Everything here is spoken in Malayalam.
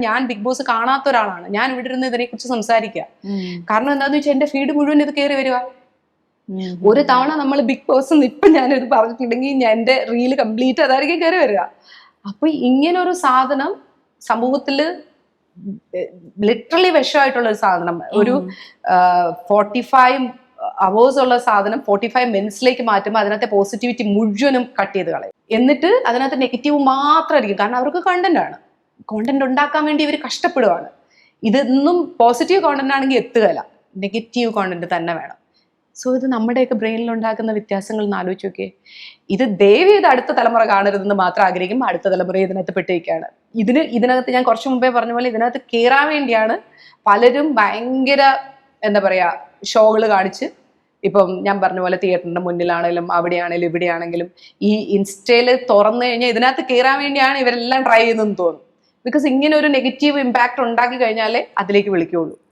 ഞാൻ ബിഗ് ബോസ് കാണാത്ത ഒരാളാണ്. ഞാൻ ഇവിടെ ഇരുന്ന് ഇതിനെ കുറിച്ച് സംസാരിക്കുക. കാരണം എന്താന്ന് വെച്ചാൽ എന്റെ ഫീഡ് മുഴുവൻ ഇത് കയറി വരിക. ഒരു തവണ നമ്മൾ ബിഗ് ബോസ് ഇപ്പൊ ഞാനിത് പറഞ്ഞിട്ടുണ്ടെങ്കിൽ ഞാൻ എന്റെ റീല് കംപ്ലീറ്റ് അതായിരിക്കും കയറി വരിക. അപ്പൊ ഇങ്ങനൊരു സാധനം സമൂഹത്തില് ലിറ്ററലി വിഷമായിട്ടുള്ള ഒരു സാധനം, ഒരു 45 hours ഉള്ള സാധനം 45 minutesലേക്ക് മാറ്റുമ്പോൾ അതിനകത്തെ പോസിറ്റിവിറ്റി മുഴുവനും കട്ട് ചെയ്ത് കളയും. എന്നിട്ട് അതിനകത്ത് നെഗറ്റീവ് മാത്രമായിരിക്കും. കാരണം അവർക്ക് കണ്ടന്റ് ആണ്, കോണ്ടന്റ് ഉണ്ടാക്കാൻ വേണ്ടി ഇവർ കഷ്ടപ്പെടുവാണ്. ഇതൊന്നും പോസിറ്റീവ് കോണ്ടന്റ് ആണെങ്കിൽ എത്തുകയില്ല, നെഗറ്റീവ് കോണ്ടന്റ് തന്നെ വേണം. സോ ഇത് നമ്മുടെയൊക്കെ ബ്രെയിനിൽ ഉണ്ടാക്കുന്ന വ്യത്യാസങ്ങൾ ഒന്ന് ആലോചിച്ച് നോക്കിയേ. ഇത് ദയവ് ചെയ്ത് അടുത്ത തലമുറ കാണരുതെന്ന് മാത്രം ആഗ്രഹിക്കും. അടുത്ത തലമുറ ഇതിനകത്ത് പെട്ടിരിക്കുകയാണ്. ഇതിനകത്ത് ഞാൻ കുറച്ച് മുമ്പേ പറഞ്ഞ പോലെ ഇതിനകത്ത് കയറാൻ വേണ്ടിയാണ് പലരും ഭയങ്കര എന്താ പറയാ ഷോകൾ കാണിച്ച്, ഇപ്പം ഞാൻ പറഞ്ഞ പോലെ തിയേറ്ററിന്റെ മുന്നിലാണെങ്കിലും അവിടെയാണെങ്കിലും ഇവിടെയാണെങ്കിലും ഈ ഇൻസ്റ്റയില് തുറന്നു കഴിഞ്ഞാൽ ഇതിനകത്ത് കയറാൻ വേണ്ടിയാണ് ഇവരെല്ലാം ട്രൈ ചെയ്യുന്നതെന്ന് തോന്നും. ബിക്കോസ് ഇങ്ങനെ ഒരു നെഗറ്റീവ് ഇമ്പാക്ട് ഉണ്ടാക്കി കഴിഞ്ഞാലേ അതിലേക്ക് വിളിക്കുകയുള്ളൂ.